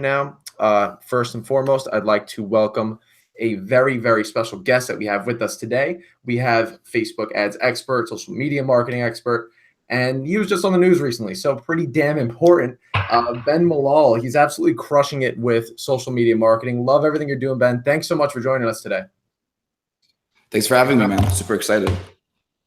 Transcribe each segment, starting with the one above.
now. First and foremost, I'd like to welcome a very, very special guest that we have with us today. We have Facebook ads expert, social media marketing expert, and he was just on the news recently, so pretty damn important. Ben Malol, he's absolutely crushing it with social media marketing. Love everything you're doing, Ben. Thanks so much for joining us today. Thanks for having me, man. Super excited.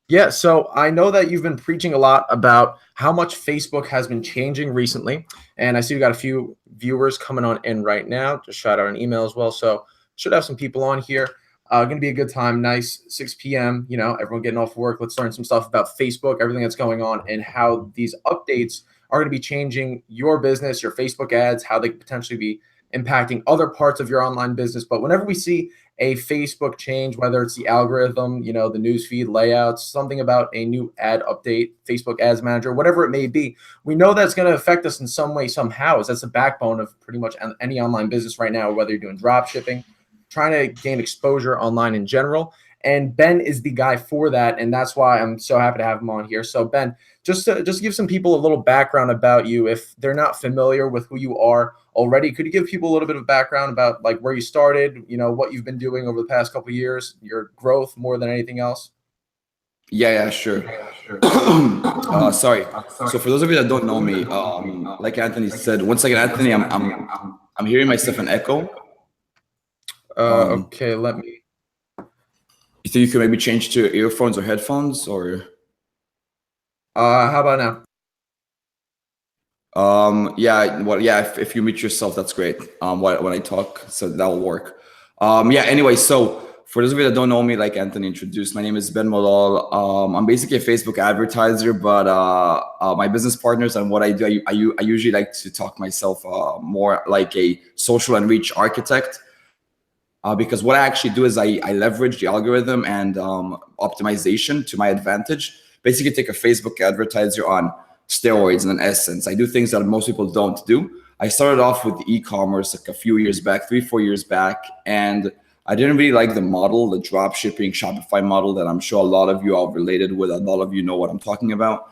Yeah, so I know that you've been preaching a lot about how much Facebook has been changing recently, and I see we got a few viewers coming on in right now. Just shout out an email as well, so should have some people on here. Going to be a good time. Nice 6 p.m. You know, everyone getting off work. Let's learn some stuff about Facebook, everything that's going on, and how these updates are going to be changing your business, your Facebook ads, how they could potentially be impacting other parts of your online business. But whenever we see a Facebook change, whether it's the algorithm, you know, the newsfeed layouts, something about a new ad update, Facebook Ads Manager, whatever it may be, we know that's going to affect us in some way, somehow, as that's the backbone of pretty much any online business right now, whether you're doing drop shipping, trying to gain exposure online in general. And Ben is the guy for that, and that's why I'm so happy to have him on here. So Ben, just to give some people a little background about you, if they're not familiar with who you are already, could you give people a little bit of background about like where you started, you know, what you've been doing over the past couple of years, your growth more than anything else? Yeah, sure. Sorry. So for those of you that don't know me, like Anthony said, one second, Anthony, I'm hearing myself an echo. Okay, let me. You think you could maybe change to earphones or headphones, or? How about now? Yeah. If you mute yourself, that's great. When I talk, so that will work. Anyway, so for those of you that don't know me, like Anthony introduced, my name is Ben Malol. I'm basically a Facebook advertiser, but my business partners and what I do, I usually like to talk myself more like a social and reach architect. Because what I actually do is I leverage the algorithm and optimization to my advantage. Basically, take a Facebook advertiser on steroids in an essence. I do things that most people don't do. I started off with e-commerce like a few years back, 3-4 years back, and I didn't really like the model, the drop shipping Shopify model that I'm sure a lot of you are related with. A lot of you know what I'm talking about.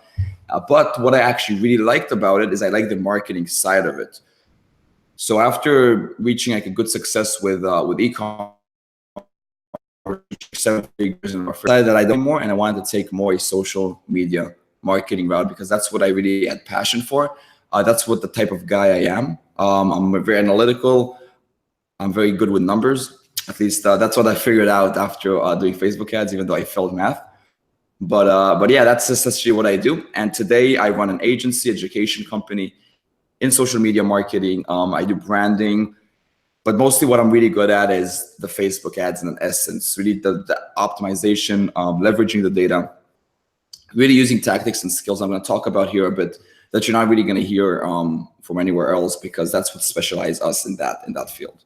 But what I actually really liked about it is I like the marketing side of it. So after reaching like a good success with e-commerce, 7 figures in my first, decided that I don't more, and I wanted to take more a social media marketing route because that's what I really had passion for. That's what the type of guy I am. I'm very analytical. I'm very good with numbers. At least that's what I figured out after doing Facebook ads, even though I failed math. But yeah, that's essentially what I do. And today I run an agency, education company in social media marketing. I do branding, but mostly what I'm really good at is the Facebook ads in an essence, really the optimization, leveraging the data, really using tactics and skills I'm going to talk about here a bit that you're not really going to hear from anywhere else, because that's what specializes us in that field.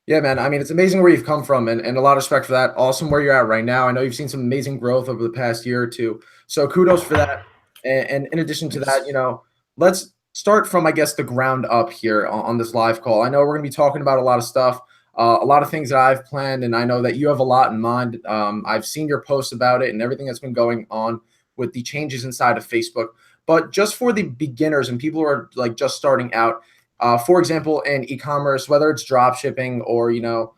Yeah, man. I mean, it's amazing where you've come from, and a lot of respect for that. Awesome where you're at right now. I know you've seen some amazing growth over the past year or two. So kudos for that. And in addition to that, you know, let's start from, I guess, the ground up here on this live call. I know we're going to be talking about a lot of stuff, a lot of things that I've planned, and I know that you have a lot in mind. I've seen your posts about it and everything that's been going on with the changes inside of Facebook. But just for the beginners and people who are like just starting out, for example, in e-commerce, whether it's drop shipping or, you know,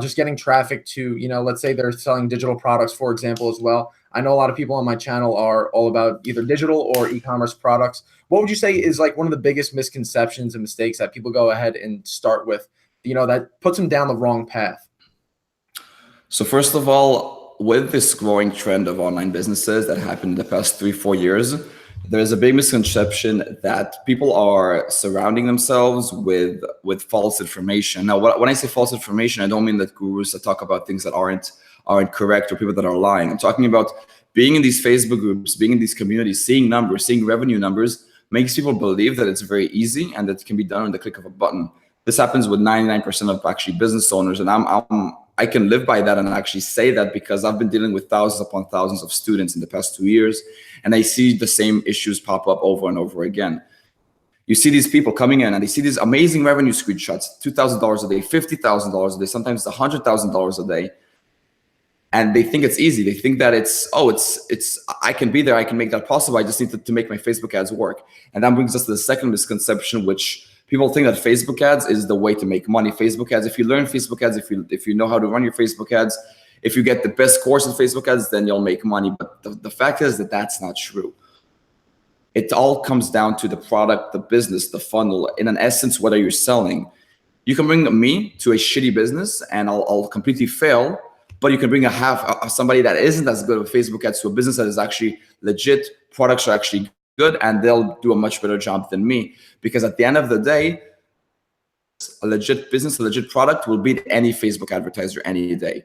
just getting traffic to, you know, let's say they're selling digital products, for example, as well. I know a lot of people on my channel are all about either digital or e-commerce products. What would you say is like one of the biggest misconceptions and mistakes that people go ahead and start with, you know, that puts them down the wrong path? So first of all, with this growing trend of online businesses that happened in the past 3-4 years, there's a big misconception that people are surrounding themselves with false information. Now, when I say false information, I don't mean that gurus that talk about things that aren't correct or people that are lying. I'm talking about being in these Facebook groups, being in these communities, seeing numbers, seeing revenue numbers makes people believe that it's very easy and that it can be done on the click of a button. This happens with 99% of actually business owners, and I can live by that and actually say that because I've been dealing with thousands upon thousands of students in the past 2 years, and I see the same issues pop up over and over again. You see these people coming in and they see these amazing revenue screenshots, $2,000 a day, $50,000 a day, sometimes $100,000 a day. And they think it's easy. They think that it's I can be there, I can make that possible. I just need to make my Facebook ads work. And that brings us to the second misconception, which People think that Facebook ads is the way to make money. Facebook ads, if you learn Facebook ads, if you know how to run your Facebook ads, if you get the best course in Facebook ads, then you'll make money. But the fact is that that's not true. It all comes down to the product, the business, the funnel. In an essence, what are you selling? You can bring me to a shitty business and I'll completely fail, but you can bring somebody that isn't as good with Facebook ads to a business that is actually legit, products are actually good, and they'll do a much better job than me. Because at the end of the day, a legit business, a legit product will beat any Facebook advertiser any day.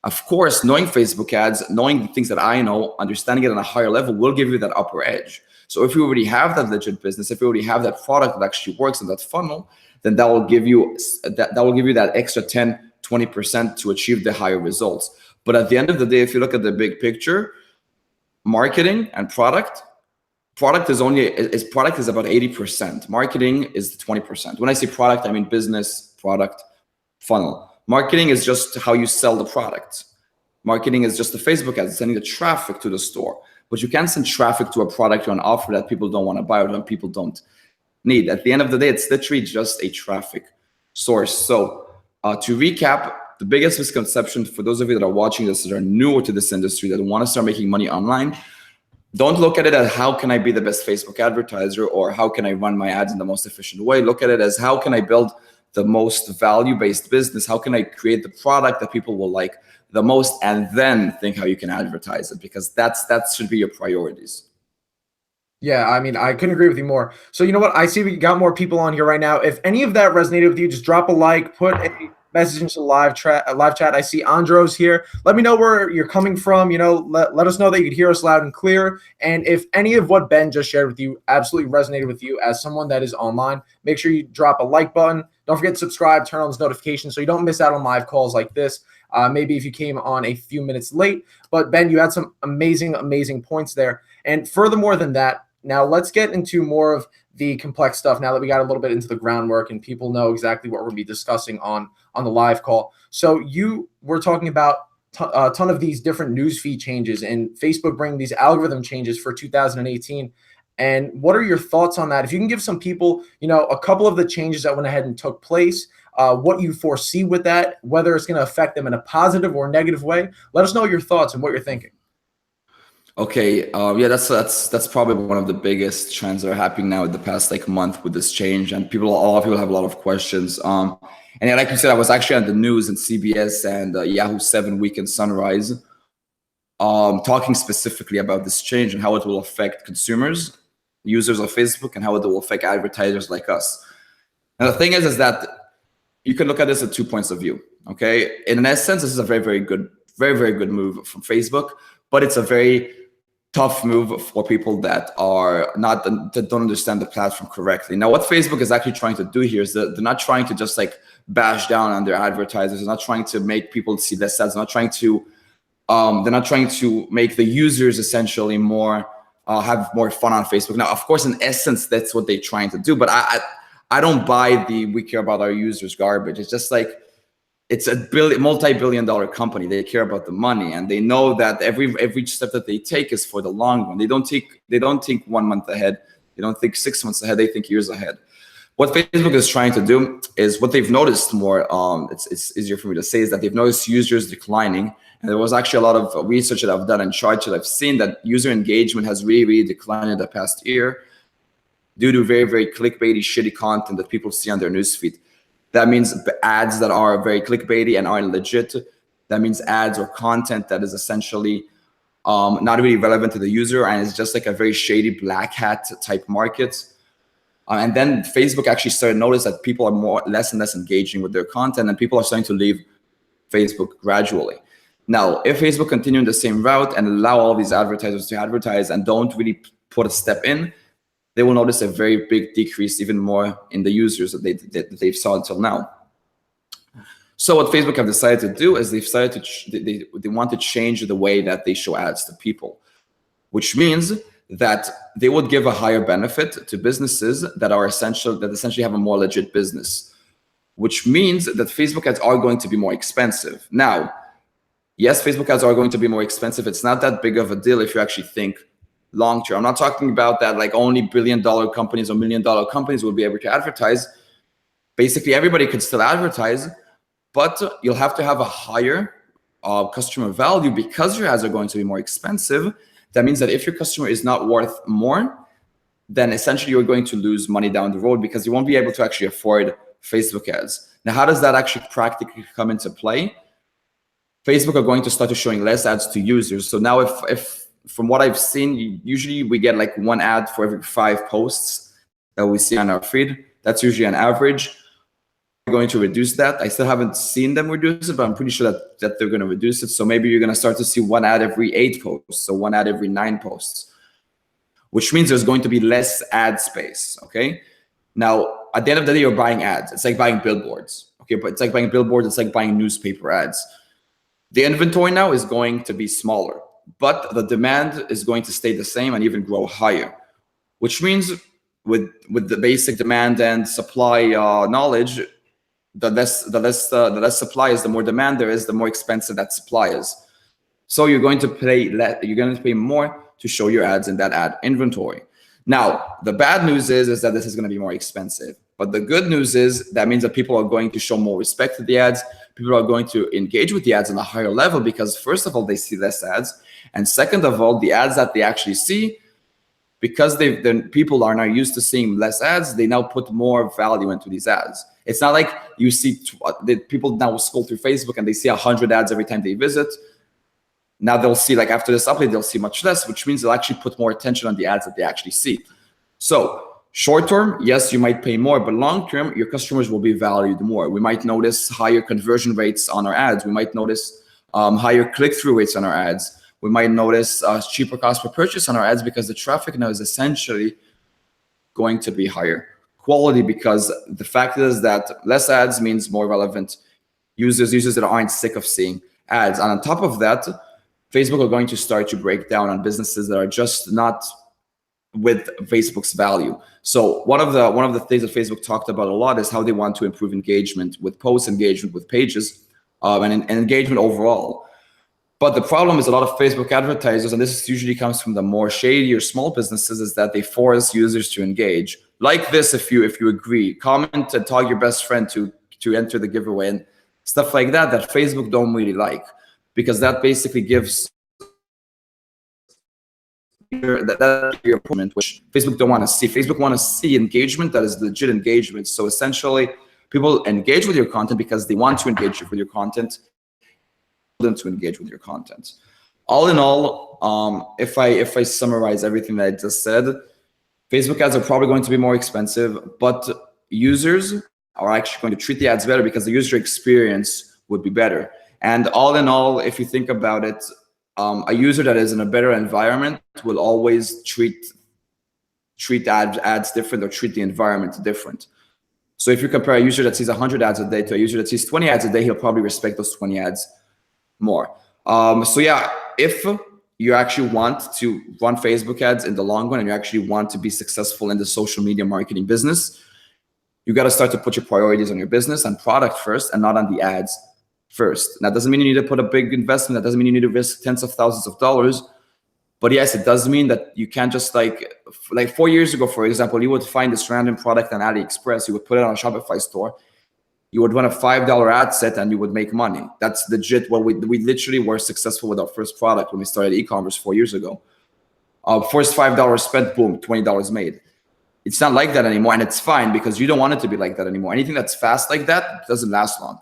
Of course, knowing Facebook ads, knowing the things that I know, understanding it on a higher level will give you that upper edge. So if you already have that legit business, if you already have that product that actually works in that funnel, then that will give you that extra 10-20% to achieve the higher results. But at the end of the day, if you look at the big picture, marketing and product is about 80%. Marketing is 20%. When I say product, I mean business, product, funnel. Marketing is just how you sell the product. Marketing is just the Facebook ads, sending the traffic to the store. But you can't send traffic to a product or an offer that people don't want to buy or that people don't need. At the end of the day, it's literally just a traffic source. So to recap, the biggest misconception for those of you that are watching this that are newer to this industry, that want to start making money online, don't look at it as how can I be the best Facebook advertiser or how can I run my ads in the most efficient way. Look at it as how can I build the most value-based business? How can I create the product that people will like the most, and then think how you can advertise it, because that should be your priorities. Yeah, I mean, I couldn't agree with you more. So you know what? I see we got more people on here right now. If any of that resonated with you, just drop a like, put a message into the live chat. I see Andros here. Let me know where you're coming from. You know, let us know that you could hear us loud and clear. And if any of what Ben just shared with you absolutely resonated with you as someone that is online, make sure you drop a like button. Don't forget to subscribe, turn on those notifications so you don't miss out on live calls like this. Maybe if you came on a few minutes late. But Ben, you had some amazing, amazing points there. And furthermore than that, now let's get into more of the complex stuff now that we got a little bit into the groundwork and people know exactly what we're going to be discussing on the live call. So you were talking about a ton of these different newsfeed changes and Facebook bringing these algorithm changes for 2018. And what are your thoughts on that? If you can give some people, you know, a couple of the changes that went ahead and took place, what you foresee with that, whether it's going to affect them in a positive or negative way. Let us know your thoughts and what you're thinking. Okay, yeah, that's probably one of the biggest trends that are happening now in the past month with this change, and a lot of people have a lot of questions. And yeah, like you said, I was actually on the news and CBS and Yahoo 7 Weekend Sunrise, talking specifically about this change and how it will affect consumers, users of Facebook, and how it will affect advertisers like us. And the thing is that you can look at this at 2 points of view. Okay, in essence, this is a very good move from Facebook, but it's a very tough move for people that don't understand the platform correctly. Now, what Facebook is actually trying to do here is that they're not trying to just bash down on their advertisers. They're not trying to make people see less ads. They're not trying to make the users essentially more have more fun on Facebook. Now, of course, in essence, that's what they're trying to do. But I don't buy the "we care about our users" garbage. It's just it's a multi-billion-dollar company. They care about the money, and they know that every step that they take is for the long run. They don't think 1 month ahead. They don't think 6 months ahead. They think years ahead. What Facebook is trying to do is what they've noticed more. It's easier for me to say is that they've noticed users declining, and there was actually a lot of research that I've done and charts that I've seen that user engagement has really declined in the past year due to very clickbaity, shitty content that people see on their newsfeed. That means ads that are very clickbaity and aren't legit. That means ads or content that is essentially not really relevant to the user, and it's just a very shady black hat type market. And then Facebook actually started to notice that people are less and less engaging with their content, and people are starting to leave Facebook gradually. Now, if Facebook continue in the same route and allow all these advertisers to advertise and don't really put a step in, they will notice a very big decrease, even more in the users that they've saw until now. So what Facebook have decided to do is they want to change the way that they show ads to people, which means that they would give a higher benefit to businesses that essentially have a more legit business, which means that Facebook ads are going to be more expensive. Now, yes, Facebook ads are going to be more expensive. It's not that big of a deal if you actually think long term. I'm not talking about that like only billion-dollar companies or million-dollar companies will be able to advertise. Basically, everybody could still advertise, but you'll have to have a higher customer value because your ads are going to be more expensive. That means that if your customer is not worth more, then essentially you're going to lose money down the road because you won't be able to actually afford Facebook ads. Now, how does that actually practically come into play? Facebook are going to start showing less ads to users. So now if from what I've seen, usually we get like 1 ad for every 5 posts that we see on our feed. That's usually an average. We're going to reduce that. I still haven't seen them reduce it, but I'm pretty sure that they're going to reduce it. So maybe you're going to start to see 1 ad every 8 posts, so 1 ad every 9 posts, which means there's going to be less ad space, okay? Now, at the end of the day, you're buying ads. It's like buying billboards, okay? But it's like buying billboards. It's like buying newspaper ads. The inventory now is going to be smaller, but the demand is going to stay the same and even grow higher, which means with the basic demand and supply knowledge, the less supply is, the more demand there is, the more expensive that supply is. So you're going to pay more to show your ads in that ad inventory. Now, the bad news is that this is going to be more expensive. But the good news is that means that people are going to show more respect to the ads. People are going to engage with the ads on a higher level because first of all, they see less ads. And second of all, the ads that they actually see, because people are now used to seeing less ads, they now put more value into these ads. It's not like you see people now scroll through Facebook and they see 100 ads every time they visit. Now they'll see, like after this update, they'll see much less, which means they'll actually put more attention on the ads that they actually see. So short term, yes, you might pay more, but long term, your customers will be valued more. We might notice higher conversion rates on our ads. We might notice higher click-through rates on our ads. We might notice cheaper cost per purchase on our ads because the traffic now is essentially going to be higher quality, because the fact is that less ads means more relevant users that aren't sick of seeing ads. And on top of that, Facebook are going to start to break down on businesses that are just not with Facebook's value. So one of the things that Facebook talked about a lot is how they want to improve engagement with posts, engagement with pages, and engagement overall. But the problem is a lot of Facebook advertisers, and this usually comes from the more shady or small businesses, is that they force users to engage. Like this, if you agree, comment and tag your best friend to enter the giveaway and stuff like that Facebook don't really like, because that basically gives your opponent, which Facebook don't want to see. Facebook want to see engagement that is legit engagement. So essentially, people engage with your content because they want to engage with your content, them to engage with your content. All in all, if I summarize everything that I just said, Facebook ads are probably going to be more expensive, but users are actually going to treat the ads better because the user experience would be better. And all in all, if you think about it, a user that is in a better environment will always treat ads different, or treat the environment different. So if you compare a user that sees 100 ads a day to a user that sees 20 ads a day, he'll probably respect those 20 ads more. So yeah, if you actually want to run Facebook ads in the long run and you actually want to be successful in the social media marketing business, you got to start to put your priorities on your business and product first and not on the ads first. That doesn't mean you need to put a big investment. That doesn't mean you need to risk tens of thousands of dollars. But yes, it does mean that you can't just like 4 years ago, for example, you would find this random product on AliExpress, you would put it on a Shopify store, you would run a $5 ad set and you would make money. That's legit. Well, we literally were successful with our first product when we started e-commerce 4 years ago. First $5 spent, boom, $20 made. It's not like that anymore, and it's fine because you don't want it to be like that anymore. Anything that's fast like that doesn't last long.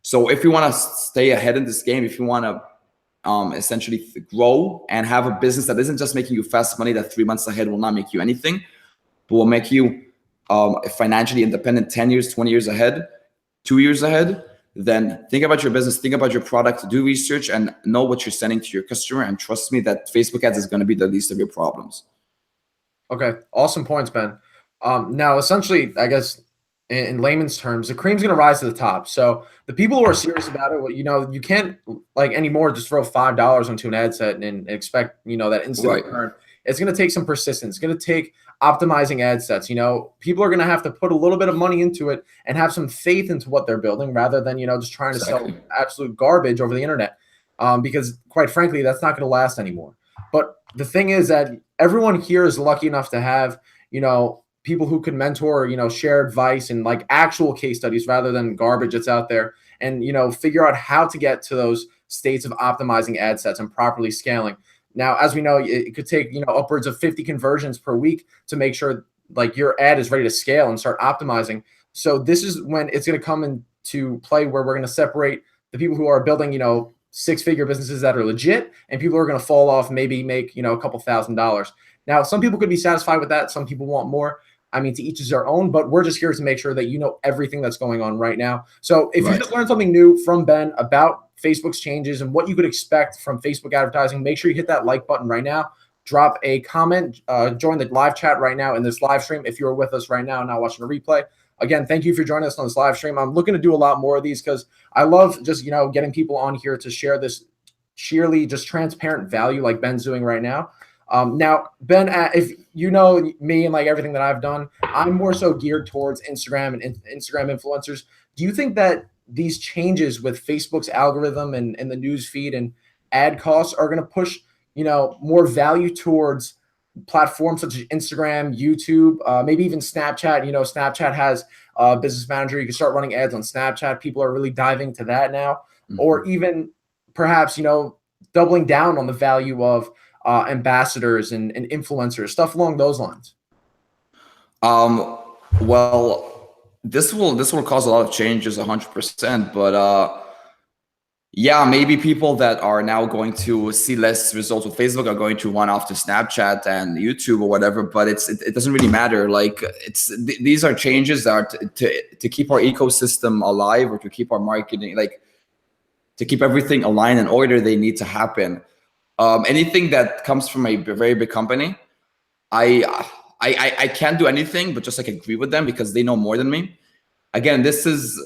So if you want to stay ahead in this game, if you want to essentially grow and have a business that isn't just making you fast money, that 3 months ahead will not make you anything, but will make you financially independent 10 years, 20 years ahead, 2 years ahead, then think about your business, think about your product, do research, and know what you're sending to your customer. And trust me that Facebook ads is going to be the least of your problems. Okay, awesome points, Ben. Now, essentially, I guess in layman's terms, the cream's going to rise to the top. So the people who are serious about it, you can't like anymore just throw $5 into an ad set and expect that instant return. It's going to take some persistence. It's going to take optimizing ad sets. People are going to have to put a little bit of money into it and have some faith into what they're building, rather than just trying to sell absolute garbage over the internet. Because quite frankly, that's not going to last anymore. But the thing is that everyone here is lucky enough to have, people who can mentor, share advice and like actual case studies rather than garbage that's out there, and, figure out how to get to those states of optimizing ad sets and properly scaling. Now, as we know, it could take, upwards of 50 conversions per week to make sure like your ad is ready to scale and start optimizing. So this is when it's going to come into play where we're going to separate the people who are building, six-figure businesses that are legit and people who are going to fall off, maybe make, a couple $1,000s. Now, some people could be satisfied with that. Some people want more. I mean, to each is their own, but we're just here to make sure that you know everything that's going on right now. So if you just learned something new from Ben about Facebook's changes and what you could expect from Facebook advertising, make sure you hit that like button right now. Drop a comment, join the live chat right now in this live stream if you're with us right now and not watching a replay. Again, thank you for joining us on this live stream. I'm looking to do a lot more of these because I love just, getting people on here to share this sheerly just transparent value like Ben's doing right now. Now, Ben, if you know me and like everything that I've done, I'm more so geared towards Instagram and Instagram influencers. Do you think that these changes with Facebook's algorithm and the news feed and ad costs are going to push, more value towards platforms such as Instagram, YouTube, maybe even Snapchat? Snapchat has a business manager. You can start running ads on Snapchat. People are really diving to that now. Mm-hmm. Or even perhaps, doubling down on the value of ambassadors and influencers, stuff along those lines. Well, this will cause a lot of changes, 100%. But yeah, maybe people that are now going to see less results with Facebook are going to run off to Snapchat and YouTube or whatever. But it doesn't really matter. Like these are changes that are to keep our ecosystem alive, or to keep our marketing, like to keep everything aligned in order. They need to happen. Anything that comes from a very big company, I can't do anything but just like agree with them because they know more than me. Again, this is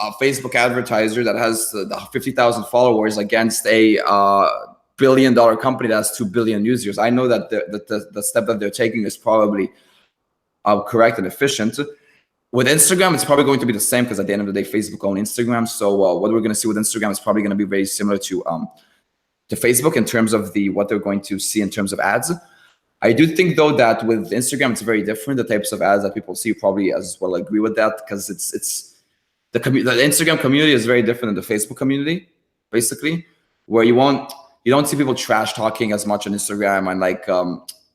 a Facebook advertiser that has 50,000 followers against a $1 billion company that has 2 billion users. I know that the step that they're taking is probably correct and efficient. With Instagram, it's probably going to be the same because at the end of the day, Facebook owns Instagram. So what we're going to see with Instagram is probably going to be very similar to Facebook in terms of what they're going to see in terms of ads. I do think though that with Instagram, it's very different. The types of ads that people see, probably as well agree with that, because the Instagram community is very different than the Facebook community, basically, where you don't see people trash talking as much on Instagram, and like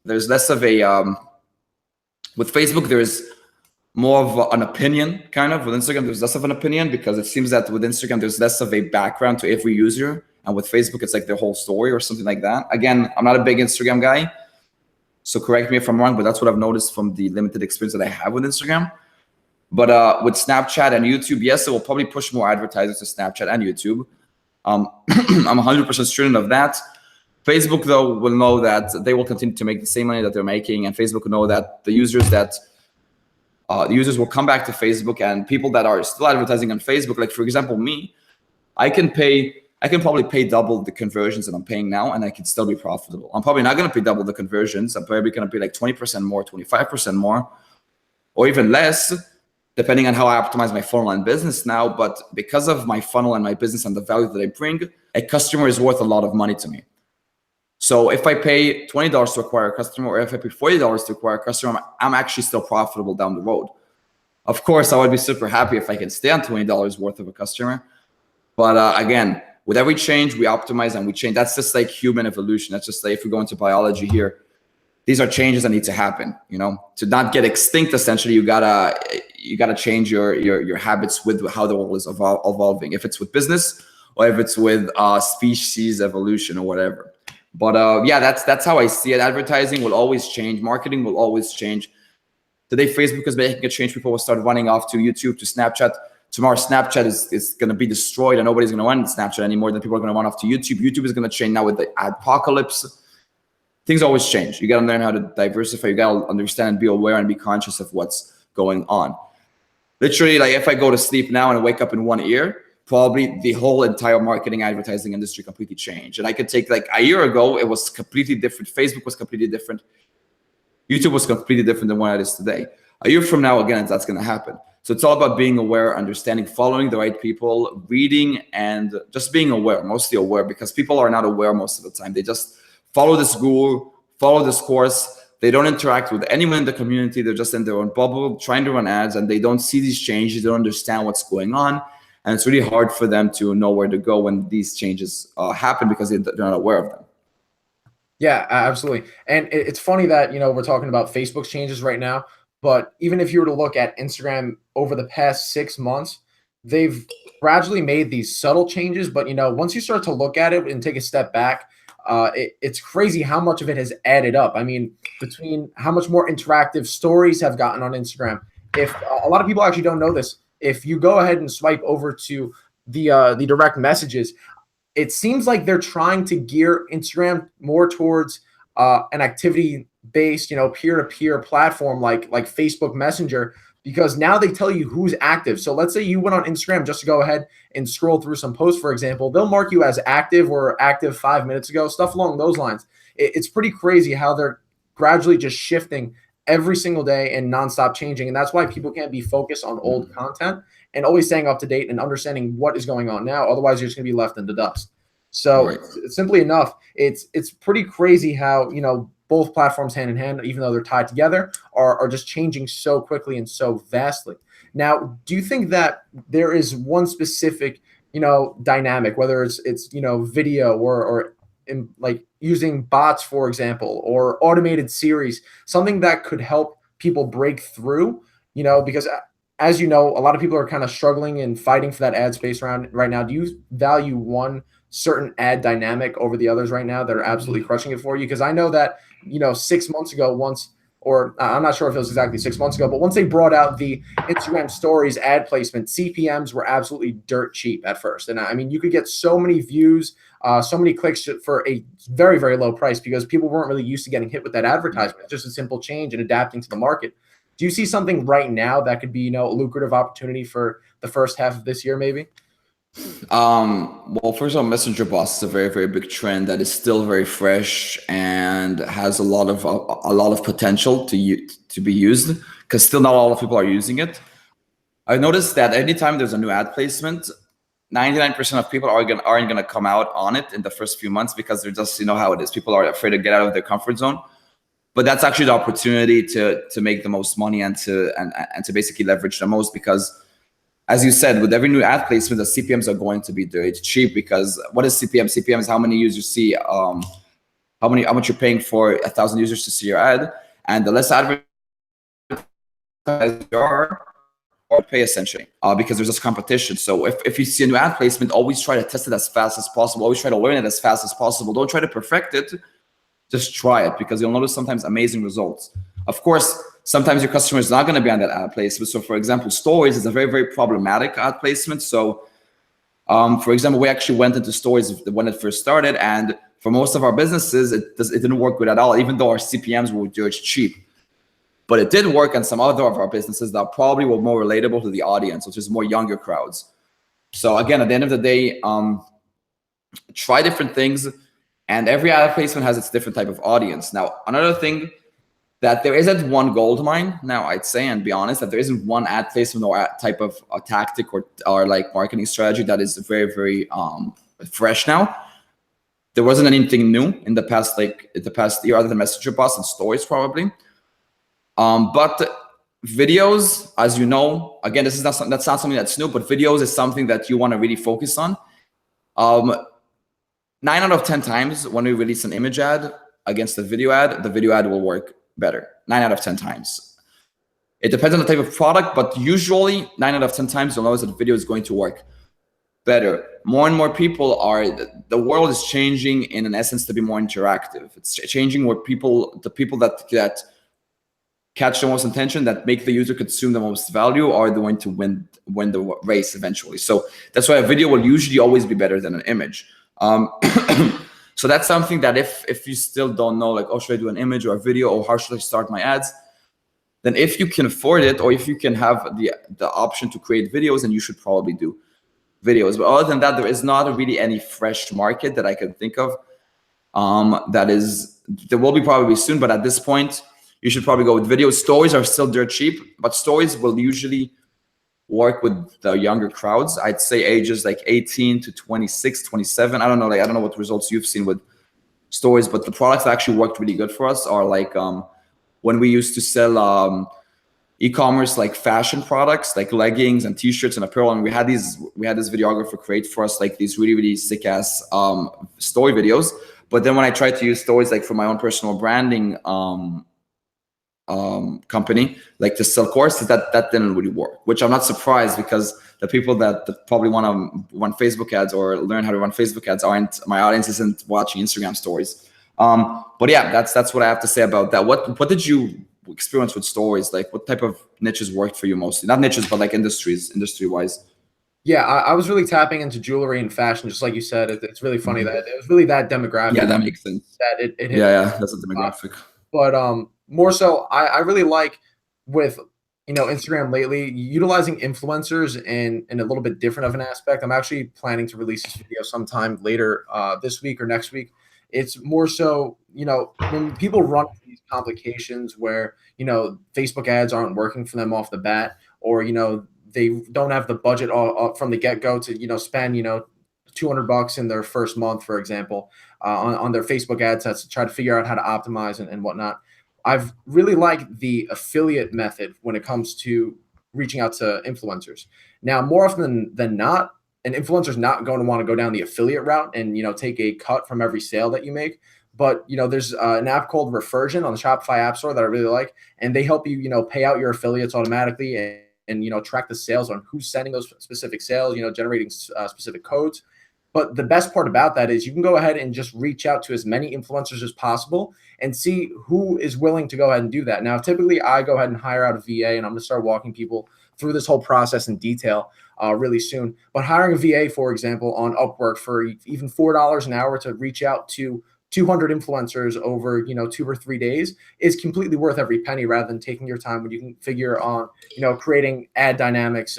there's less of a with Facebook there's more of an opinion kind of. With Instagram there's less of an opinion because it seems that with Instagram there's less of a background to every user, and with Facebook it's like their whole story or something like that. Again, I'm not a big Instagram guy, so correct me if I'm wrong, but that's what I've noticed from the limited experience that I have with Instagram. But with Snapchat and YouTube, yes, it will probably push more advertisers to Snapchat and YouTube. I'm 100% certain of that. Facebook, though, will know that they will continue to make the same money that they're making, and Facebook will know that the users will come back to Facebook, and people that are still advertising on Facebook, like for example me, I can probably pay double the conversions that I'm paying now, and I can still be profitable. I'm probably not going to pay double the conversions. I'm probably going to pay like 20% more, 25% more, or even less, depending on how I optimize my funnel and business now. But because of my funnel and my business and the value that I bring, a customer is worth a lot of money to me. So if I pay $20 to acquire a customer, or if I pay $40 to acquire a customer, I'm actually still profitable down the road. Of course, I would be super happy if I can stay on $20 worth of a customer. But again, with every change, we optimize and we change. That's just like human evolution. That's just like if we go into biology here, these are changes that need to happen. To not get extinct, essentially, you gotta change your habits with how the world is evolving. If it's with business or if it's with species evolution or whatever. But yeah, that's how I see it. Advertising will always change. Marketing will always change. Today, Facebook is making a change. People will start running off to YouTube, to Snapchat. Tomorrow, Snapchat is going to be destroyed and nobody's going to run Snapchat anymore. Then people are going to run off to YouTube. YouTube is going to change now with the adpocalypse. Things always change. You got to learn how to diversify. You got to understand and be aware and be conscious of what's going on. Literally, like if I go to sleep now and I wake up in one ear, probably the whole entire marketing advertising industry completely changed. And I could take like a year ago, it was completely different. Facebook was completely different. YouTube was completely different than what it is today. A year from now, again, that's going to happen. So it's all about being aware, understanding, following the right people, reading, and just being aware, mostly aware, because people are not aware most of the time. They just follow this guru, follow this course. They don't interact with anyone in the community. They're just in their own bubble trying to run ads, and they don't see these changes. They don't understand what's going on. And it's really hard for them to know where to go when these changes happen because they're not aware of them. Yeah, absolutely. And it's funny that, we're talking about Facebook's changes right now, but even if you were to look at Instagram over the past 6 months, they've gradually made these subtle changes. But, once you start to look at it and take a step back, it's crazy how much of it has added up. I mean, between how much more interactive stories have gotten on Instagram. If a lot of people actually don't know this, if you go ahead and swipe over to the direct messages, it seems like they're trying to gear Instagram more towards an activity-based, peer-to-peer platform like Facebook Messenger, because now they tell you who's active. So let's say you went on Instagram just to go ahead and scroll through some posts, for example. They'll mark you as active or active 5 minutes ago, stuff along those lines. It's pretty crazy how they're gradually just shifting every single day and nonstop changing. And that's why people can't be focused on old content and always staying up to date and understanding what is going on now. Otherwise, you're just going to be left in the dust. So Right. simply enough, it's pretty crazy how, both platforms hand in hand, even though they're tied together, are just changing so quickly and so vastly. Now, do you think that there is one specific, dynamic, whether it's video or in, like using bots, for example, or automated series, something that could help people break through, because as you know, a lot of people are kind of struggling and fighting for that ad space around right now. Do you value one certain ad dynamic over the others right now that are absolutely crushing it for you? Because I know that, 6 months ago, or I'm not sure if it was exactly 6 months ago, but once they brought out the Instagram stories ad placement, CPMs were absolutely dirt cheap at first. And I mean, you could get so many views, so many clicks for a very, very low price because people weren't really used to getting hit with that advertisement. It's just a simple change and adapting to the market. Do you see something right now that could be, a lucrative opportunity for the first half of this year, maybe? Well, first of all, messenger bots is a very, very big trend that is still very fresh and has a lot of potential to be used because still not a lot of people are using it. I noticed that anytime there's a new ad placement, 99% of people aren't gonna come out on it in the first few months because they're just, how it is. People are afraid to get out of their comfort zone. But that's actually the opportunity to make the most money and to basically leverage the most because, as you said, with every new ad placement, the CPMs are going to be very cheap because what is CPM? CPM is how many users see, how much you're paying for 1,000 users to see your ad, and the less advertisers there are, or pay essentially, because there's this competition. So if you see a new ad placement, always try to test it as fast as possible. Always try to learn it as fast as possible. Don't try to perfect it. Just try it because you'll notice sometimes amazing results. Of course, sometimes your customer is not going to be on that ad placement. So for example, stories is a very, very problematic ad placement. So for example, we actually went into stories when it first started. And for most of our businesses, it didn't work good at all, even though our CPMs were just cheap. But it did work on some other of our businesses that probably were more relatable to the audience, which is more younger crowds. So again, at the end of the day, try different things. And every ad placement has its different type of audience. Now, another thing that there isn't one gold mine. Now, I'd say, and be honest, that there isn't one ad placement or type of a tactic or like marketing strategy that is very, very fresh now. There wasn't anything new in the past year other than messenger bots and stories probably. But videos, as you know, again, that's not something that's new, but videos is something that you want to really focus on. 9 out of 10 times when we release an image ad against the video ad will work better. 9 out of 10 times. It depends on the type of product, but usually 9 out of 10 times you'll notice that the video is going to work better. More and more people the world is changing in essence to be more interactive. It's changing where the people that catch the most attention, that make the user consume the most value, are going to win the race eventually. So that's why a video will usually always be better than an image. So that's something that if you still don't know, like, oh, should I do an image or a video, or how should I start my ads? Then if you can afford it, or if you can have the option to create videos, then you should probably do videos. But other than that, there is not really any fresh market that I can think of. There will be probably soon, but at this point, you should probably go with videos. Stories are still dirt cheap, but stories will usually work with the younger crowds. I'd say ages like 18 to 26, 27. I don't know what results you've seen with stories, but the products that actually worked really good for us are like when we used to sell e-commerce like fashion products like leggings and t-shirts and apparel, and we had this videographer create for us like these really sick ass story videos. But then when I tried to use stories like for my own personal branding company, like to sell courses, that didn't really work, which I'm not surprised, because the people that probably want to run Facebook ads or learn how to run Facebook ads aren't, my audience isn't watching Instagram stories. But yeah, that's what I have to say about that. What did you experience with stories? Like what type of niches worked for you mostly? Not niches, but like industry wise. Yeah, I was really tapping into jewelry and fashion, just like you said. It's really funny that it was really that demographic. Yeah, that makes sense. That it hit. Yeah, that's a demographic. But more so, I really like with Instagram lately utilizing influencers in a little bit different of an aspect. I'm actually planning to release this video sometime later this week or next week. It's more so, when people run into these complications where Facebook ads aren't working for them off the bat, or they don't have the budget from the get-go to spend $200 in their first month, for example, on their Facebook ad sets to try to figure out how to optimize and whatnot. I've really liked the affiliate method when it comes to reaching out to influencers. Now, more often than not, an influencer's not going to want to go down the affiliate route and take a cut from every sale that you make. But there's an app called Refersion on the Shopify App Store that I really like, and they help you pay out your affiliates automatically and track the sales on who's sending those specific sales, generating specific codes. But the best part about that is you can go ahead and just reach out to as many influencers as possible and see who is willing to go ahead and do that. Now, typically I go ahead and hire out a VA, and I'm going to start walking people through this whole process in detail really soon. But hiring a VA, for example, on Upwork for even $4 an hour to reach out to 200 influencers over 2 or 3 days is completely worth every penny, rather than taking your time when you can figure on creating ad dynamics,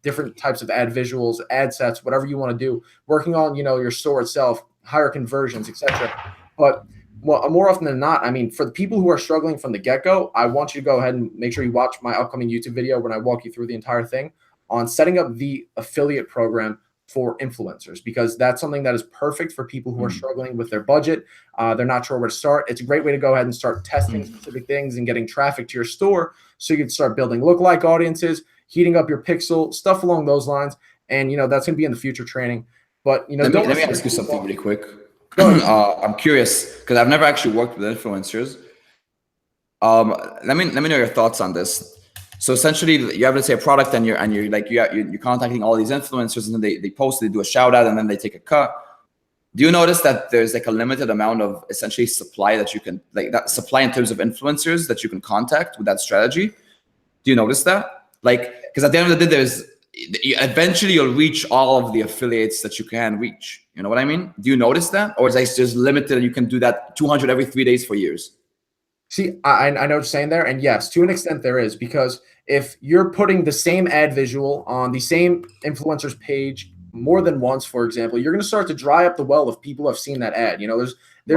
different types of ad visuals, ad sets, whatever you want to do, working on your store itself, higher conversions, etc. But more often than not, I mean, for the people who are struggling from the get-go, I want you to go ahead and make sure you watch my upcoming YouTube video when I walk you through the entire thing on setting up the affiliate program for influencers, because that's something that is perfect for people who are struggling with their budget. They're not sure where to start. It's a great way to go ahead and start testing specific things and getting traffic to your store, so you can start building lookalike audiences, heating up your pixel, stuff along those lines. And that's going to be in the future training. But let me ask you something really quick. I'm curious, because I've never actually worked with influencers. Let me know your thoughts on this. So essentially, you have, let's say, a product, and you're contacting all these influencers, and then they post, they do a shout out, and then they take a cut. Do you notice that there's like a limited amount of essentially supply that you can, like that supply in terms of influencers that you can contact with that strategy? Do you notice that? Like, because at the end of the day, eventually you'll reach all of the affiliates that you can reach. You know what I mean? Do you notice that? Or is it just limited and you can do that 200 every 3 days for years? See, I know what you're saying there. And yes, to an extent there is, because if you're putting the same ad visual on the same influencer's page more than once, for example, you're going to start to dry up the well of people who have seen that ad. There's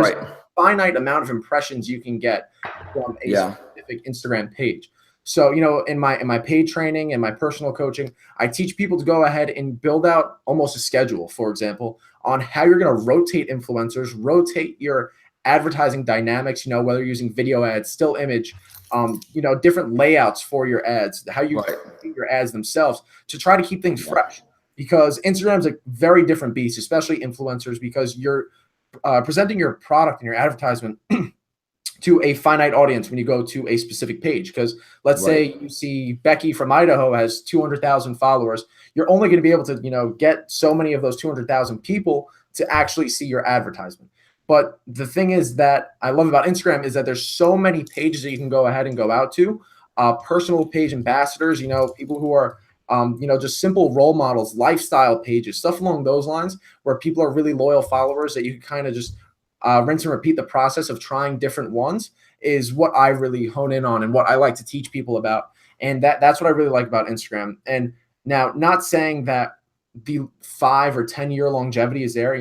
a finite amount of impressions you can get from a specific Instagram page. So, in my paid training and my personal coaching, I teach people to go ahead and build out almost a schedule, for example, on how you're going to rotate influencers, rotate your advertising dynamics, whether you're using video ads, still image, different layouts for your ads, how you create your ads themselves to try to keep things fresh. Because Instagram's a very different beast, especially influencers, because you're presenting your product and your advertisement to a finite audience when you go to a specific page. Because let's say you see Becky from Idaho has 200,000 followers. You're only going to be able to, get so many of those 200,000 people to actually see your advertisement. But the thing is that I love about Instagram is that there's so many pages that you can go ahead and go out to, personal page ambassadors, people who are, just simple role models, lifestyle pages, stuff along those lines, where people are really loyal followers that you can kind of just rinse and repeat the process of trying different ones, is what I really hone in on and what I like to teach people about. And that's what I really like about Instagram. And now, not saying that the 5 or 10 year longevity is there,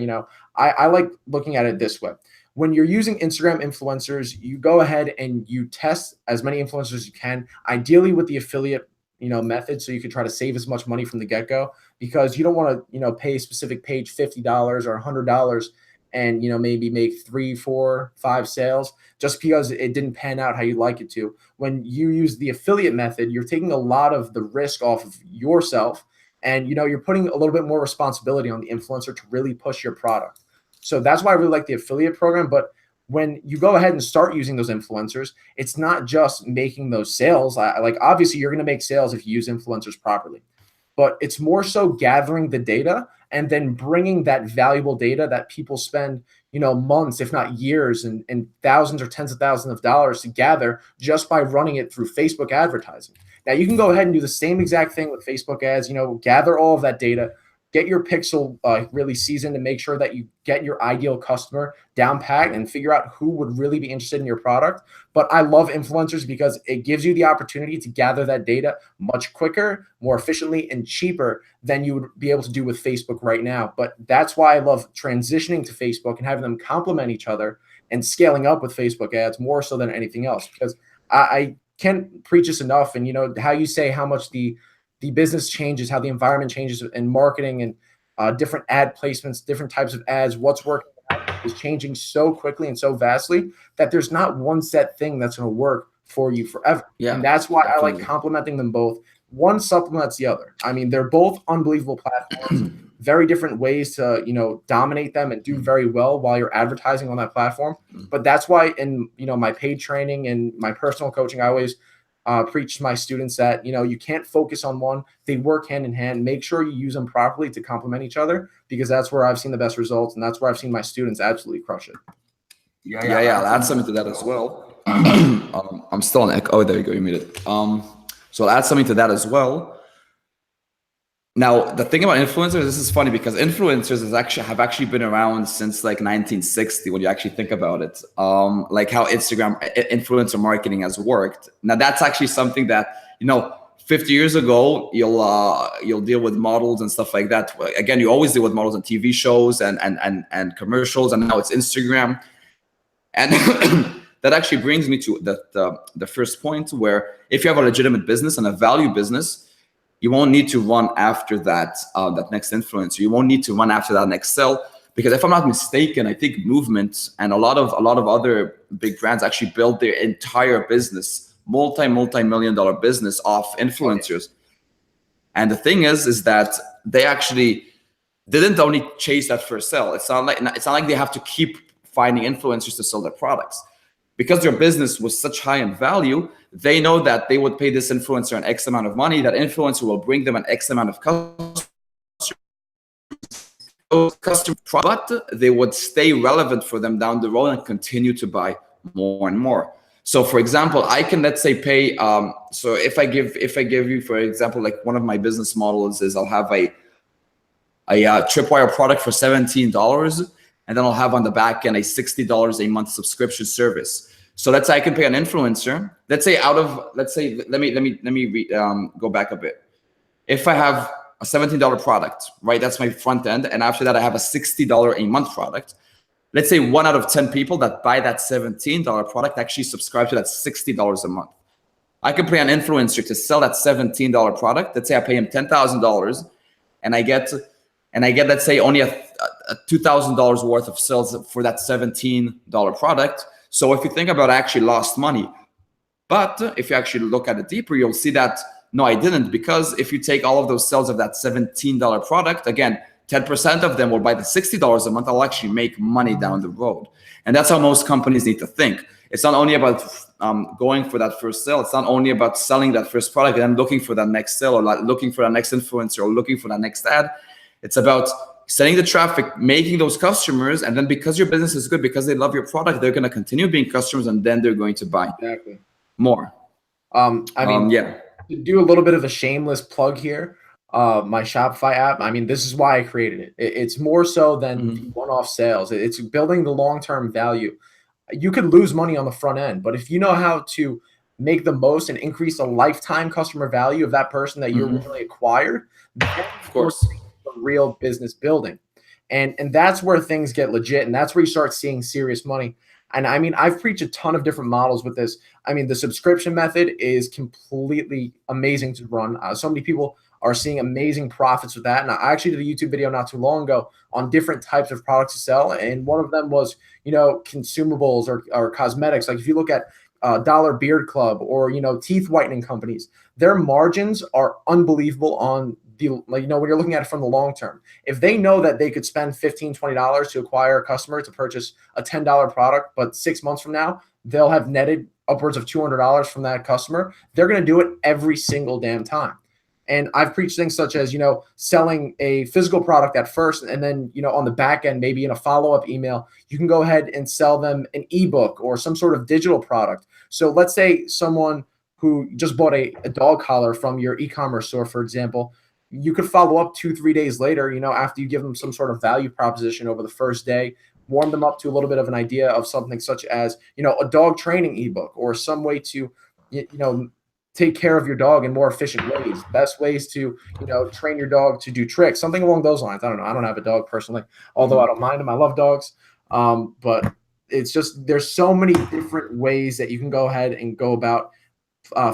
I like looking at it this way. When you're using Instagram influencers, you go ahead and you test as many influencers as you can, ideally with the affiliate method, so you can try to save as much money from the get-go, because you don't want to pay a specific page $50 or $100 and maybe make 3, 4, 5 sales just because it didn't pan out how you like it to. When you use the affiliate method, you're taking a lot of the risk off of yourself, and you're putting a little bit more responsibility on the influencer to really push your product. So that's why I really like the affiliate program. But when you go ahead and start using those influencers, it's not just making those sales. Like obviously you're going to make sales if you use influencers properly, but it's more so gathering the data and then bringing that valuable data that people spend, months, if not years, and thousands or tens of thousands of dollars to gather just by running it through Facebook advertising. Now you can go ahead and do the same exact thing with Facebook ads, gather all of that data, get your pixel really seasoned, and make sure that you get your ideal customer down pat and figure out who would really be interested in your product. But I love influencers because it gives you the opportunity to gather that data much quicker, more efficiently, and cheaper than you would be able to do with Facebook right now. But that's why I love transitioning to Facebook and having them complement each other and scaling up with Facebook ads more so than anything else, because I can't preach this enough. And how you say how much the business changes, how the environment changes in marketing, and different ad placements, different types of ads, what's working is changing so quickly and so vastly that there's not one set thing that's going to work for you forever. Yeah, and that's why definitely. I like complementing them both. One supplements the other. I mean, they're both unbelievable platforms, very different ways to, dominate them and do very well while you're advertising on that platform. But that's why in, my paid training and my personal coaching, I always preach to my students that you can't focus on one. They work hand in hand. Make sure you use them properly to complement each other, because that's where I've seen the best results, and that's where I've seen my students absolutely crush it. Yeah. I'll add something to that as well. I'm still on echo. Oh, there you go. You made it. So I'll add something to that as well. Now, the thing about influencers, this is funny because influencers have actually been around since like 1960 when you actually think about it. Like how Instagram influencer marketing has worked. Now, that's actually something that 50 years ago you'll deal with models and stuff like that. Again, you always deal with models on TV shows and commercials, and now it's Instagram. And that actually brings me to the first point, where if you have a legitimate business and a value business, you won't need to run after that next influencer. You won't need to run after that next sell, because if I'm not mistaken, I think Movement and a lot of other big brands actually build their entire business, multi-million-dollar business off influencers. And the thing is that they actually didn't only chase that first sell. It's not like they have to keep finding influencers to sell their products. Because their business was such high in value, they know that they would pay this influencer an X amount of money. That influencer will bring them an X amount of customers, but they would stay relevant for them down the road and continue to buy more and more. So, for example, I can, let's say, pay. So if I give you, for example, like one of my business models is I'll have a tripwire product for $17. And then I'll have on the back end a $60 a month subscription service. So let's say I can pay an influencer. Let's say let me go back a bit. If I have a $17 product, right? That's my front end, and after that I have a $60 a month product. Let's say 1 out of 10 people that buy that $17 product actually subscribe to that $60 a month. I can pay an influencer to sell that $17 product. Let's say I pay him $10,000, and I get let's say only a $2,000 worth of sales for that $17 product. So if you think about it, I actually lost money. But if you actually look at it deeper, you'll see that no, I didn't, because if you take all of those sales of that $17 product, again, 10% of them will buy the $60 a month. I'll actually make money down the road. And that's how most companies need to think. It's not only about going for that first sale. It's not only about selling that first product and then looking for that next sale, or like looking for that next influencer, or looking for that next ad. It's about sending the traffic, making those customers, and then because your business is good, because they love your product, they're going to continue being customers, and then they're going to buy more. To do a little bit of a shameless plug here, my Shopify app, I mean, this is why I created it. It's more so than the one-off sales. It's building the long-term value. You could lose money on the front end, but if you know how to make the most and increase the lifetime customer value of that person that you're really acquired, then of course, real business building. And that's where things get legit, and that's where you start seeing serious money. And I mean, I've preached a ton of different models with this. I mean, the subscription method is completely amazing to run. So many people are seeing amazing profits with that. And I actually did a YouTube video not too long ago on different types of products to sell. And one of them was, consumables or cosmetics. Like if you look at Dollar Beard Club or, teeth whitening companies, their margins are unbelievable on the, when you're looking at it from the long term. If they know that they could spend $15, $20 to acquire a customer to purchase a $10 product, but 6 months from now, they'll have netted upwards of $200 from that customer, they're going to do it every single damn time. And I've preached things such as, selling a physical product at first, and then, on the back end, maybe in a follow-up email, you can go ahead and sell them an ebook or some sort of digital product. So let's say someone who just bought a dog collar from your e-commerce store, for example, you could follow up 2-3 days later, after you give them some sort of value proposition over the first day, warm them up to a little bit of an idea of something such as, a dog training ebook or some way to, take care of your dog in more efficient ways, best ways to, train your dog to do tricks, something along those lines. I don't know. I don't have a dog personally, although I don't mind them. I love dogs. But it's just, there's so many different ways that you can go ahead and go about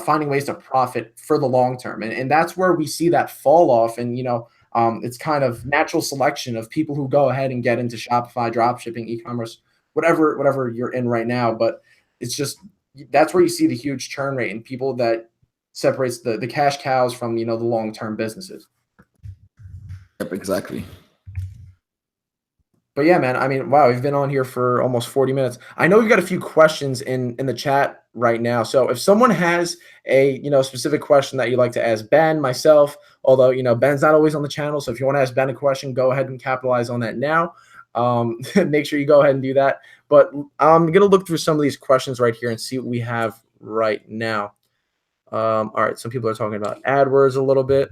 finding ways to profit for the long term. And that's where we see that fall off. And, it's kind of natural selection of people who go ahead and get into Shopify, drop shipping, e-commerce, whatever you're in right now. But it's just, that's where you see the huge churn rate and people that separates the cash cows from, the long-term businesses. Yep, exactly. But yeah, man, I mean, wow, we've been on here for almost 40 minutes. I know we've got a few questions in the chat right now. So if someone has a, specific question that you'd like to ask Ben, myself, although, Ben's not always on the channel. So if you want to ask Ben a question, go ahead and capitalize on that now. Make sure you go ahead and do that. But I'm going to look through some of these questions right here and see what we have right now. All right. Some people are talking about AdWords a little bit.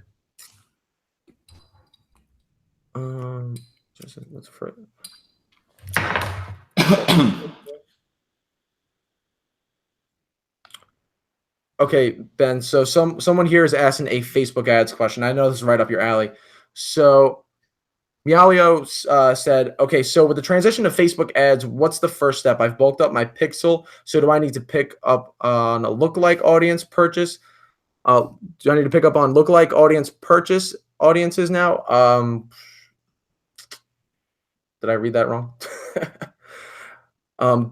What's for Okay, Ben. So someone here is asking a Facebook ads question. I know this is right up your alley. So Mialio said, okay, so with the transition to Facebook ads, what's the first step? I've bulked up my pixel. So do I need to pick up on a lookalike audience purchase? Do I need to pick up on lookalike audience purchase audiences now? Did I read that wrong?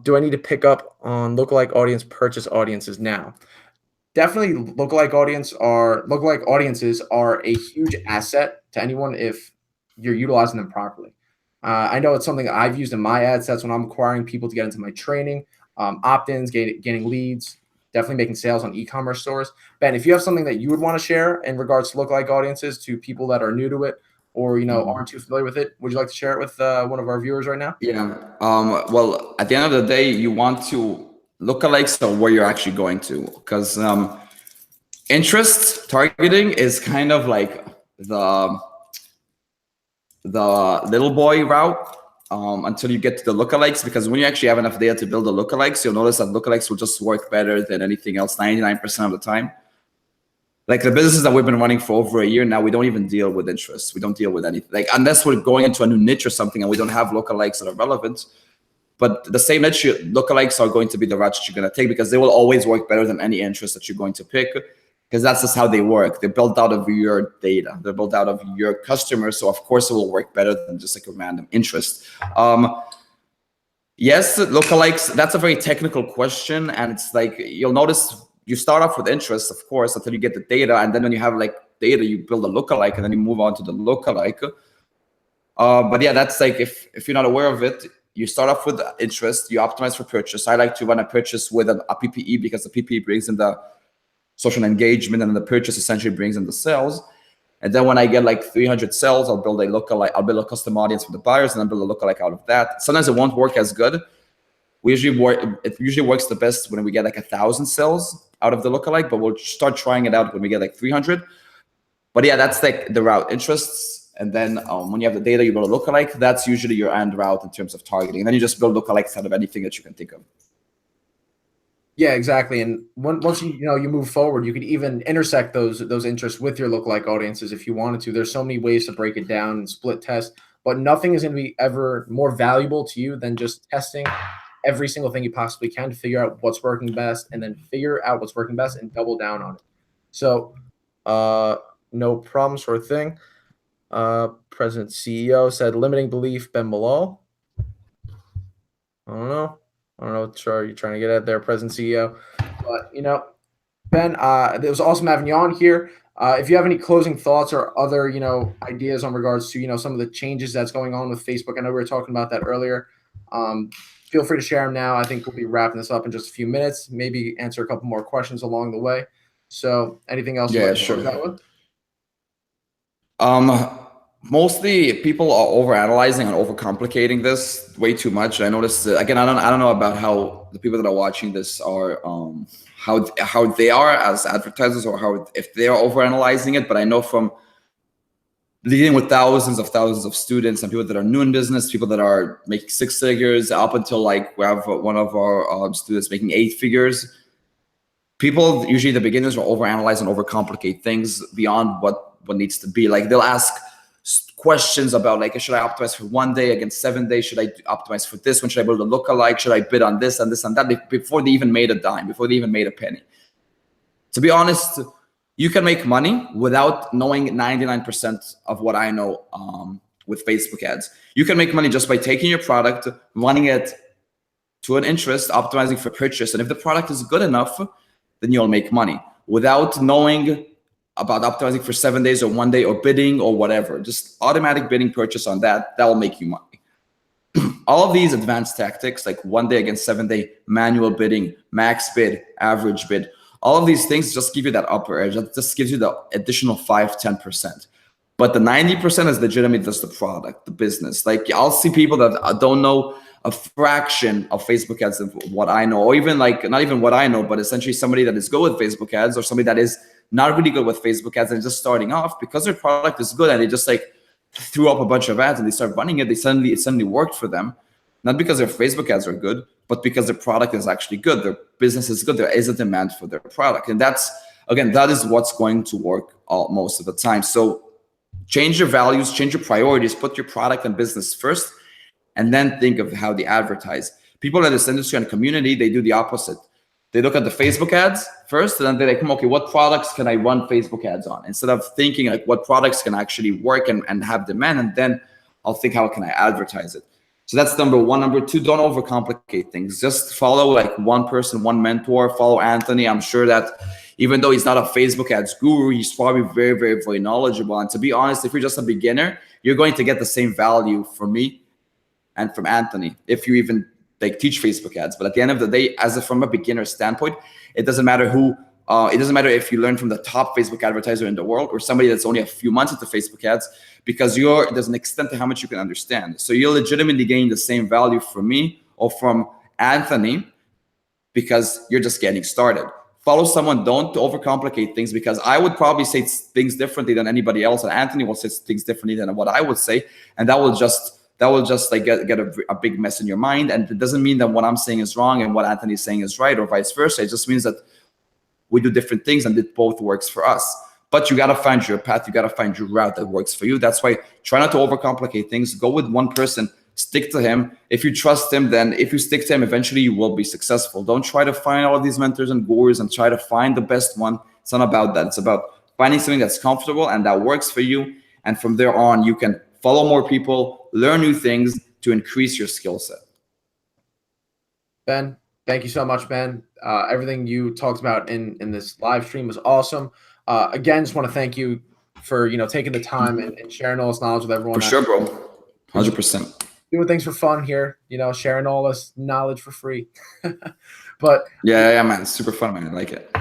Do I need to pick up on lookalike audience purchase audiences now? Definitely lookalike audiences are a huge asset to anyone if you're utilizing them properly. I know it's something I've used in my ad sets when I'm acquiring people to get into my training, opt-ins, getting leads, definitely making sales on e-commerce stores. Ben, if you have something that you would want to share in regards to lookalike audiences to people that are new to it or, aren't too familiar with it, would you like to share it with one of our viewers right now? Yeah. Well, at the end of the day, you want to lookalikes are where you're actually going to, because interest targeting is kind of like the little boy route until you get to the lookalikes, because when you actually have enough data to build the lookalikes, you'll notice that lookalikes will just work better than anything else 99% of the time. Like the businesses that we've been running for over a year now, we don't even deal with interest. We don't deal with anything. Like unless we're going into a new niche or something and we don't have lookalikes that are relevant. But the same niche, lookalikes are going to be the route that you're going to take, because they will always work better than any interest that you're going to pick, because that's just how they work. They're built out of your data. They're built out of your customers. So of course it will work better than just like a random interest. Yes, lookalikes, that's a very technical question. And it's like, you'll notice you start off with interest, of course, until you get the data. And then when you have like data, you build a lookalike and then you move on to the lookalike. But yeah, that's like, if you're not aware of it, you start off with interest, you optimize for purchase. I like to run a purchase with a PPE, because the PPE brings in the social engagement and the purchase essentially brings in the sales. And then when I get like 300 sales, I'll build a lookalike. I'll build a custom audience for the buyers and then build a lookalike out of that. Sometimes it won't work as good. It usually works the best when we get like 1,000 sales out of the lookalike, but we'll start trying it out when we get like 300. But yeah, that's like the route, interests. And then when you have the data, you build a lookalike. That's usually your end route in terms of targeting. And then you just build lookalikes out of anything that you can think of. Yeah, exactly. And once you move forward, you could even intersect those interests with your lookalike audiences if you wanted to. There's so many ways to break it down and split test, but nothing is going to be ever more valuable to you than just testing every single thing you possibly can to figure out what's working best, and then figure out what's working best and double down on it. So No problem, sort of thing. President CEO said limiting belief, Ben Malol. I don't know. I don't know what you're trying to get at there, President CEO. But, Ben, it was awesome having you on here. If you have any closing thoughts or other, ideas on regards to, some of the changes that's going on with Facebook, I know we were talking about that earlier. Feel free to share them now. I think we'll be wrapping this up in just a few minutes, maybe answer a couple more questions along the way. So anything else you'd Yeah, like to sure. close out with? Mostly people are overanalyzing and overcomplicating this way too much. I noticed again. I don't know about how the people that are watching this are, how they are as advertisers, or how if they are overanalyzing it. But I know from dealing with thousands of students and people that are new in business, people that are making six figures, up until like we have one of our students making eight figures. People usually, the beginners, will overanalyze and overcomplicate things beyond what needs to be. Like they'll ask questions about like, should I optimize for 1 day against 7 days? Should I optimize for this one? Should I build a lookalike? Should I bid on this and this and that? Before they even made a dime, before they even made a penny. To be honest, you can make money without knowing 99% of what I know with Facebook ads. You can make money just by taking your product, running it to an interest, optimizing for purchase. And if the product is good enough, then you'll make money without knowing about optimizing for 7 days or 1 day or bidding or whatever. Just automatic bidding purchase on that will make you money. All of these advanced tactics, like 1 day against 7 day, manual bidding, max bid, average bid, all of these things just give you that upper edge. That just gives you the additional 5-10%. But the 90% is legitimate, just the product, the business. Like I'll see people that don't know a fraction of Facebook ads of what I know, or even like not even what I know, but essentially somebody that is good with Facebook ads, or somebody that is not really good with Facebook ads and just starting off, because their product is good and they just like threw up a bunch of ads and they start running it. It suddenly worked for them, not because their Facebook ads are good, but because their product is actually good. Their business is good. There is a demand for their product, and that is what's going to work most of the time. So change your values, change your priorities, put your product and business first, and then think of how they advertise. People in this industry and community, they do the opposite. They look at the Facebook ads first, and then they're like, okay, what products can I run Facebook ads on? Instead of thinking like what products can actually work and have demand, and then I'll think, how can I advertise it? So that's number one. Number two, don't overcomplicate things. Just follow like one person, one mentor. Follow Anthony. I'm sure that even though he's not a Facebook ads guru, he's probably very, very, very knowledgeable. And to be honest, if you're just a beginner, you're going to get the same value from me and from Anthony if you even like teach Facebook ads. But at the end of the day, from a beginner standpoint, it doesn't matter who. It doesn't matter if you learn from the top Facebook advertiser in the world or somebody that's only a few months into Facebook ads, because there's an extent to how much you can understand. So you're legitimately getting the same value from me or from Anthony because you're just getting started. Follow someone. Don't overcomplicate things, because I would probably say things differently than anybody else, and Anthony will say things differently than what I would say, and that will just like get a big mess in your mind. And it doesn't mean that what I'm saying is wrong and what Anthony is saying is right, or vice versa. It just means that we do different things and it both works for us. But you got to find your path. You got to find your route that works for you. That's why try not to overcomplicate things. Go with one person, stick to him. If you trust him, then if you stick to him, eventually you will be successful. Don't try to find all of these mentors and gurus and try to find the best one. It's not about that. It's about finding something that's comfortable and that works for you. And from there on, you can follow more people, learn new things to increase your skill set. Ben, thank you so much, Ben. Everything you talked about in this live stream was awesome. Again, just want to thank you for taking the time and sharing all this knowledge with everyone. For sure, bro. 100%. Doing things for fun here, sharing all this knowledge for free. But yeah, man, it's super fun, man. I like it.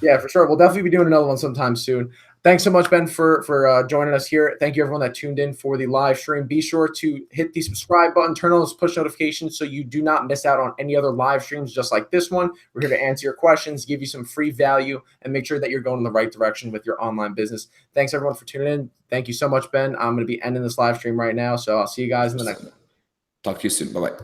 Yeah, for sure. We'll definitely be doing another one sometime soon. Thanks so much, Ben, for joining us here. Thank you, everyone that tuned in for the live stream. Be sure to hit the subscribe button, turn on those push notifications so you do not miss out on any other live streams just like this one. We're here to answer your questions, give you some free value, and make sure that you're going in the right direction with your online business. Thanks, everyone, for tuning in. Thank you so much, Ben. I'm going to be ending this live stream right now, so I'll see you guys in the next one. Talk to you soon. Bye-bye.